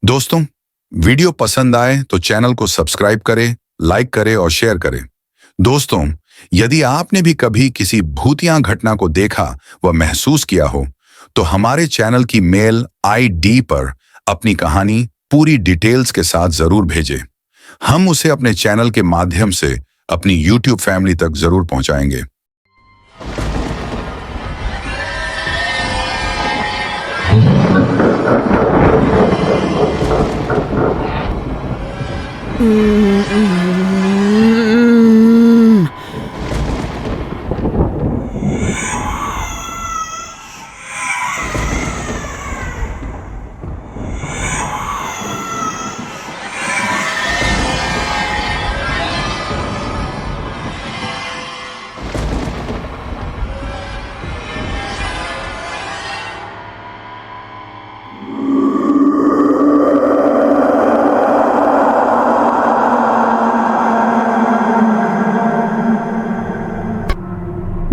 दोस्तों, वीडियो पसंद आए तो चैनल को सब्सक्राइब करें, लाइक करें और शेयर करें। दोस्तों, यदि आपने भी कभी किसी भूतिया घटना को देखा व महसूस किया हो, तो हमारे चैनल की मेल आईडी पर अपनी कहानी पूरी डिटेल्स के साथ जरूर भेजें। हम उसे अपने चैनल के माध्यम से अपनी यूट्यूब फैमिली तक जरूर पहुंचाएंगे।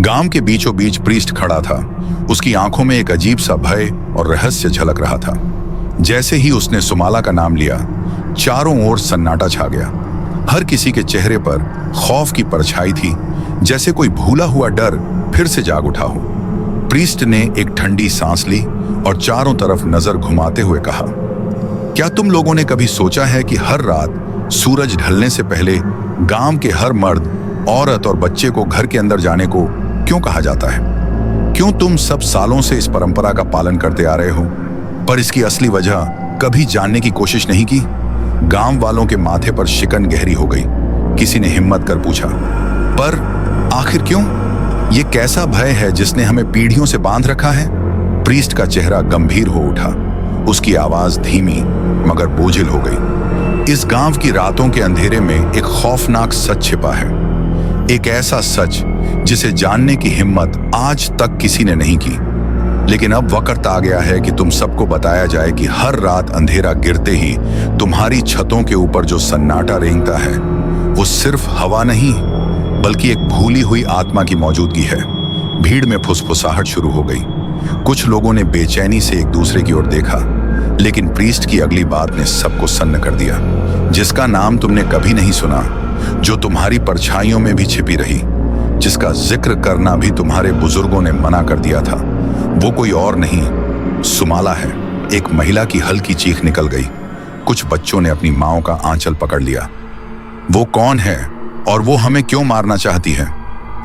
गांव के बीचों बीच प्रीस्ट खड़ा था। उसकी आंखों में एक अजीब सा भय और रहस्य झलक रहा था। जैसे ही उसने सुमाला का नाम लिया, चारों ओर सन्नाटा छा गया। हर किसी के चेहरे पर खौफ की परछाई थी, जैसे कोई भूला हुआ डर फिर से जाग उठा हो। प्रीस्ट ने एक ठंडी सांस ली और चारों तरफ नजर घुमाते हुए कहा, क्या तुम लोगों ने कभी सोचा है कि हर रात सूरज ढलने से पहले गांव के हर मर्द, औरत और बच्चे को घर के अंदर जाने को क्यों कहा जाता है? क्यों तुम सब सालों से इस परंपरा का पालन करते आ रहे हो, पर इसकी असली वजह कभी जानने की कोशिश नहीं की? गांव वालों के माथे पर शिकन गहरी हो गई। किसी ने हिम्मत कर पूछा, पर आखिर क्यों? ये कैसा भय है जिसने हमें पीढ़ियों से बांध रखा है? प्रीस्ट का चेहरा गंभीर हो उठा। उसकी आवाज धीमी मगर बोझिल हो गई। इस गांव की रातों के अंधेरे में एक खौफनाक सच छिपा है, एक ऐसा सच जिसे जानने की हिम्मत आज तक किसी ने नहीं की। लेकिन अब वक्त आ गया है कि तुम सबको बताया जाए कि हर रात अंधेरा गिरते ही तुम्हारी छतों के ऊपर जो सन्नाटा रेंगता है, वो सिर्फ हवा नहीं बल्कि एक भूली हुई आत्मा की मौजूदगी है। भीड़ में फुसफुसाहट शुरू हो गई। कुछ लोगों ने बेचैनी से एक दूसरे की ओर देखा, लेकिन प्रीस्ट की अगली बात ने सबको सन्न कर दिया। जिसका नाम तुमने कभी नहीं सुना, जो तुम्हारी परछाइयों में भी छिपी रही, जिसका जिक्र करना भी तुम्हारे बुजुर्गों ने मना कर दिया था, वो कोई और नहीं, सुमाला है। एक महिला की हल्की चीख निकल गई। कुछ बच्चों ने अपनी माओ का आंचल पकड़ लिया। वो कौन है और वो हमें क्यों मारना चाहती है?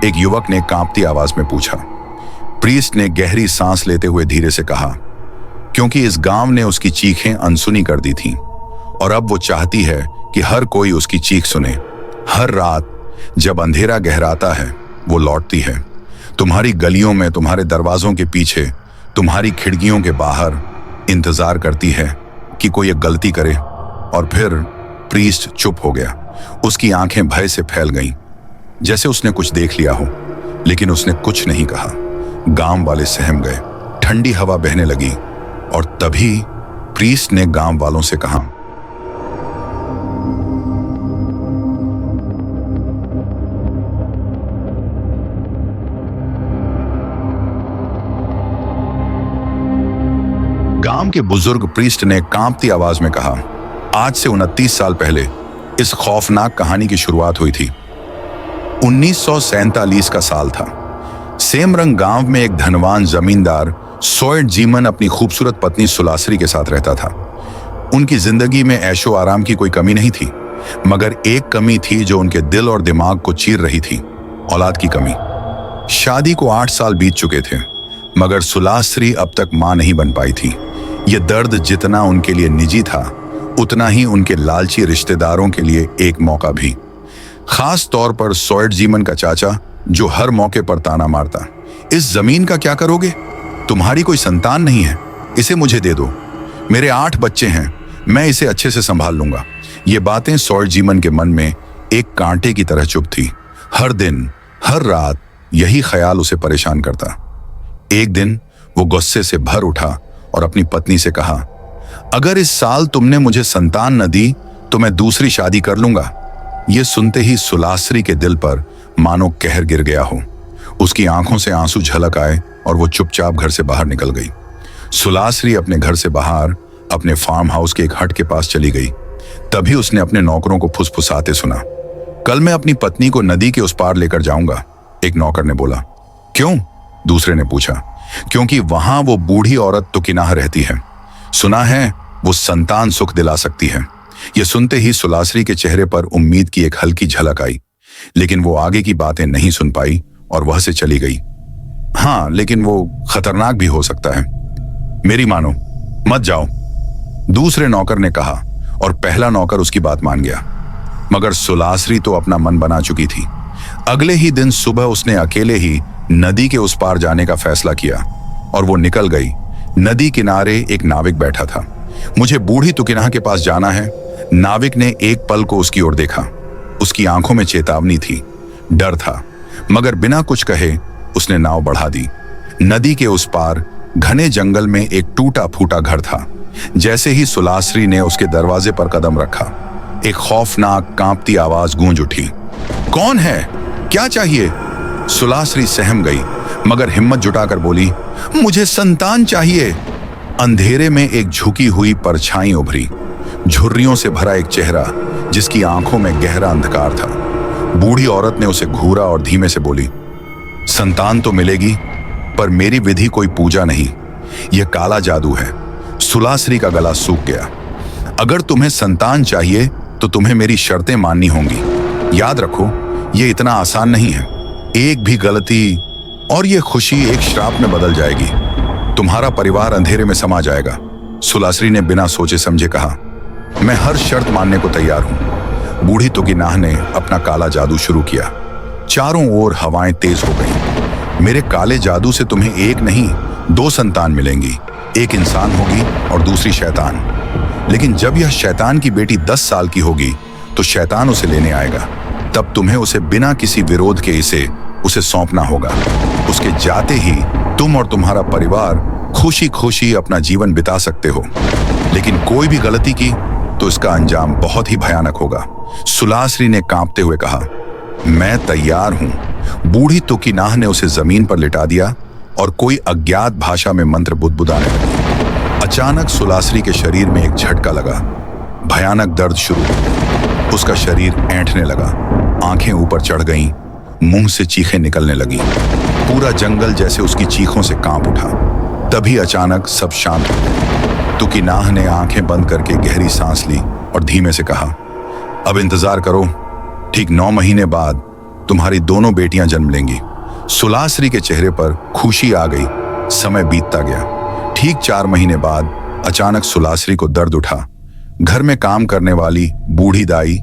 एक युवक ने कांपती आवाज में पूछा। प्रीस्ट ने गहरी सांस लेते हुए धीरे से कहा, क्योंकि इस गांव ने उसकी चीखें अनसुनी कर दी थीं, और अब वो चाहती है कि हर कोई उसकी चीख सुने। हर रात जब अंधेरा गहराता है, वो लौटती है। तुम्हारी गलियों में, तुम्हारे दरवाजों के पीछे, तुम्हारी खिड़कियों के बाहर इंतजार करती है कि कोई एक गलती करे। और फिर प्रीस्ट चुप हो गया। उसकी आंखें भय से फैल गईं, जैसे उसने कुछ देख लिया हो, लेकिन उसने कुछ नहीं कहा। गांव वाले सहम गए। ठंडी हवा बहने लगी और तभी प्रीस्ट ने गांव वालों से कहा, गांव के बुजुर्ग प्रीस्ट ने कांपती आवाज में कहा, आज से 29 साल पहले इस खौफनाक कहानी की शुरुआत हुई थी। 1947 का साल था। सेमरंग गांव में एक धनवान जमींदार सोएट जीमन अपनी खूबसूरत पत्नी सुलासरी के साथ रहता था। उनकी जिंदगी में ऐशो आराम की कोई कमी नहीं थी, मगर एक कमी थी जो उनके दिल और दिमाग को चीर रही थी, औलाद की कमी। शादी को 8 साल बीत चुके थे, मगर सुलासरी अब तक मां नहीं बन पाई थी। यह दर्द जितना उनके लिए निजी था, उतना ही उनके लालची रिश्तेदारों के लिए एक मौका भी। खास तौर पर सोएट जीमन का चाचा, जो हर मौके पर ताना मारता, इस जमीन का क्या करोगे? तुम्हारी कोई संतान नहीं है, इसे मुझे दे दो। मेरे 8 बच्चे हैं, मैं इसे अच्छे से संभाल लूंगा। ये बातें सोएट जीमन के मन में एक कांटे की तरह चुभ थी। हर दिन, हर रात यही ख्याल उसे परेशान करता। एक दिन वो गुस्से से भर उठा और अपनी पत्नी से कहा, अगर इस साल तुमने मुझे संतान न दी तो मैं दूसरी शादी कर लूंगा। ये सुनते ही सुलासरी के दिल पर मानो कहर गिर गया हो। उसकी आंखों से आंसू झलक आए और वो चुपचाप घर से बाहर निकल गई। सुलासरी अपने घर से बाहर अपने फार्म हाउस के एक हट के पास चली गई। तभी उसने अपने नौकरों को फुसफुसाते सुना। कल मैं अपनी पत्नी को नदी के उस पार लेकर जाऊंगा, एक नौकर ने बोला। क्यों? दूसरे ने पूछा। क्योंकि वहां वो बूढ़ी औरत तुकिनाह रहती है। सुना है वो संतान सुख दिला सकती है। यह सुनते ही सुलासरी के चेहरे पर उम्मीद की एक हल्की झलक आई, लेकिन वो आगे की बातें नहीं सुन पाई और वह से चली गई। हाँ, लेकिन वो खतरनाक भी हो सकता है। मेरी मानो, मत जाओ, दूसरे नौकर ने कहा और पहला नौकर उसकी बात मान गया। मगर सुलासरी तो अपना मन बना चुकी थी। अगले ही दिन सुबह उसने अकेले ही नदी के उस पार जाने का फैसला किया और वो निकल गई। नदी किनारे एक नाविक बैठा था। मुझे बूढ़ी तुकिनाह के पास जाना है। नाविक ने एक पल को उसकी ओर देखा। उसकी आंखों में चेतावनी थी, डर था, मगर बिना कुछ कहे उसने नाव बढ़ा दी। नदी के उस पार घने जंगल में एक टूटा फूटा घर था। जैसे ही सुलासरी ने उसके दरवाजे पर कदम रखा, एक खौफनाक कांपती आवाज गूंज उठी। कौन है? क्या चाहिए? सुलासरी सहम गई, मगर हिम्मत जुटाकर बोली, मुझे संतान चाहिए। अंधेरे में एक झुकी हुई परछाई उभरी, झुर्रियों से भरा एक चेहरा जिसकी आंखों में गहरा अंधकार था। बूढ़ी औरत ने उसे घूरा और धीमे से बोली, संतान तो मिलेगी, पर मेरी विधि कोई पूजा नहीं, यह काला जादू है। सुलासरी का गला सूख गया। अगर तुम्हें संतान चाहिए तो तुम्हें मेरी शर्तें माननी होंगी। याद रखो, यह इतना आसान नहीं है। एक भी गलती और यह खुशी एक श्राप में बदल जाएगी। तुम्हारा परिवार अंधेरे में समा जाएगा। सुलासरी ने बिना सोचे समझे कहा, मैं हर शर्त मानने को तैयार हूं। बूढ़ी तुकिनाह ने अपना काला जादू शुरू किया। चारों ओर हवाएं तेज हो गईं। मेरे काले जादू से तुम्हें एक नहीं, 2 संतान मिलेंगी। एक इंसान होगी और दूसरी शैतान। लेकिन जब यह शैतान की बेटी 10 साल की होगी तो शैतान उसे लेने आएगा। तब तुम्हें उसे बिना किसी विरोध के उसे सौंपना होगा। उसके जाते ही तुम और तुम्हारा परिवार खुशी खुशी अपना जीवन बिता सकते हो। लेकिन कोई भी गलती की तो इसका अंजाम बहुत ही भयानक होगा। सुलासरी ने कांपते हुए कहा, मैं तैयार हूं। बूढ़ी तुकिनाह ने उसे जमीन पर लिटा दिया और कोई अज्ञात भाषा में मंत्र बुदबुदाने लगी। अचानक सुलासरी के शरीर में एक झटका लगा। भयानक दर्द शुरू हो गया। उसका शरीर ऐंठने लगा, आंखें ऊपर चढ़ गईं, मुंह से चीखें निकलने लगी। पूरा जंगल जैसे उसकी चीखों से कांप उठा। तभी अचानक सब शांत हो गया। तुकिनाह ने आंखें बंद करके गहरी सांस ली और धीमे से कहा, अब इंतजार करो, ठीक 9 महीने बाद तुम्हारी दोनों बेटियां जन्म लेंगी। सुलासरी के चेहरे पर खुशी आ गई। समय बीतता गया। ठीक 4 महीने बाद अचानक सुलासरी को दर्द उठा। घर में काम करने वाली बूढ़ी दाई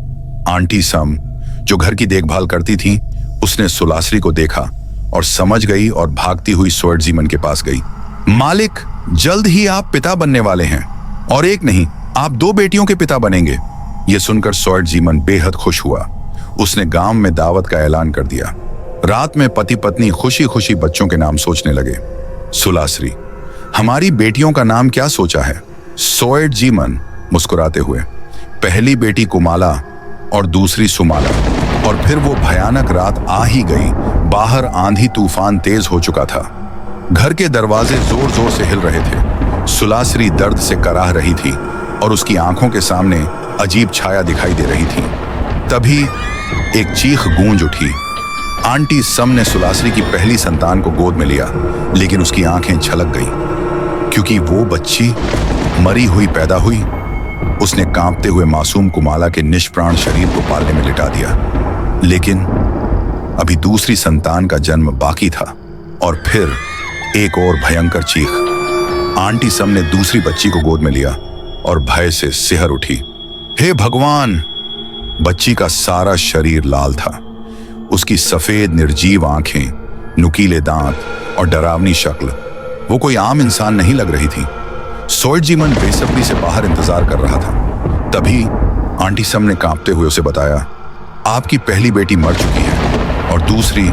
आंटी सम, जो घर की देखभाल करती थी, उसने सुलासरी को देखा और समझ गई और भागती हुई सोएटजीमन के पास गई। मालिक, जल्द ही आप पिता बनने वाले हैं, और एक नहीं, आप 2 बेटियों के पिता बनेंगे। यह सुनकर सोएटजीमन बेहद खुश हुआ। उसने गांव में दावत का ऐलान कर दिया। रात में पति पत्नी खुशी खुशी बच्चों के नाम सोचने लगे। सुलासरी, हमारी बेटियों का नाम क्या सोचा है? सोएटजीमन मुस्कुराते हुए, पहली बेटी कुमाला और दूसरी सुमाला। और फिर वो भयानक रात आ ही गई। बाहर आंधी तूफान तेज हो चुका था। घर के दरवाजे जोर जोर से हिल रहे थे। सुलासरी दर्द से कराह रही थी और उसकी आंखों के सामने अजीब छाया दिखाई दे रही थी। तभी एक चीख गूंज उठी। आंटी सम ने सुलासरी की पहली संतान को गोद में लिया, लेकिन उसकी आंखें छलक गईं, क्योंकि वो बच्ची मरी हुई पैदा हुई। उसने कांपते हुए मासूम कुमाला के निष्प्राण शरीर को पालने में लिटा दिया। लेकिन अभी दूसरी संतान का जन्म बाकी था। और फिर एक और भयंकर चीख। आंटी सम ने दूसरी बच्ची को गोद में लिया और भय से सिहर उठी। हे भगवान! बच्ची का सारा शरीर लाल था। उसकी सफेद निर्जीव आंखें, नुकीले दांत और डरावनी शक्ल, वो कोई आम इंसान नहीं लग रही थी। सोएटजीमन बेसब्री से बाहर इंतजार कर रहा था। तभी आंटी सम ने कांपते हुए उसे बताया, आपकी पहली बेटी मर चुकी है और दूसरी,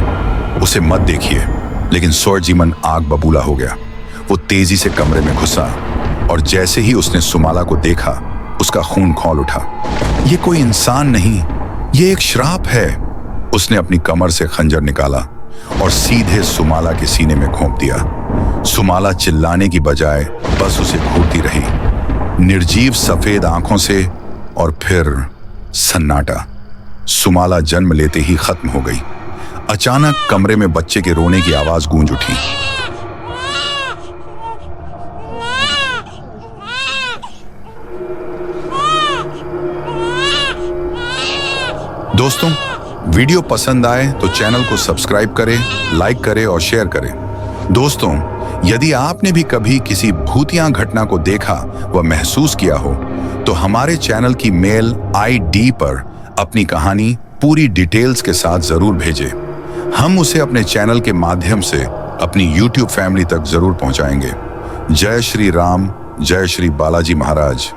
उसे मत देखिए। लेकिन सोएटजीमन आग बबूला हो गया। वो तेजी से कमरे में घुसा और जैसे ही उसने सुमाला को देखा, उसका खून खौल उठा। ये कोई इंसान नहीं, ये एक श्राप है। उसने अपनी कमर से खंजर निकाला और सीधे सुमाला के सीने में घोंप दिया। सुमाला चिल्लाने की बजाय बस उसे घूरती रही। निर्जीव सफेद आंखों से, और फिर सन्नाटा। सुमाला जन्म लेते ही खत्म हो गई। अचानक कमरे में बच्चे के रोने की आवाज गूंज उठी। दोस्तों, वीडियो पसंद आए तो चैनल को सब्सक्राइब करें, लाइक करें और शेयर करें। दोस्तों, यदि आपने भी कभी किसी भूतिया घटना को देखा व महसूस किया हो तो हमारे चैनल की मेल ID पर अपनी कहानी पूरी डिटेल्स के साथ जरूर भेजें। हम उसे अपने चैनल के माध्यम से अपनी YouTube फैमिली तक जरूर पहुंचाएंगे। जय श्री राम, जय श्री बालाजी महाराज।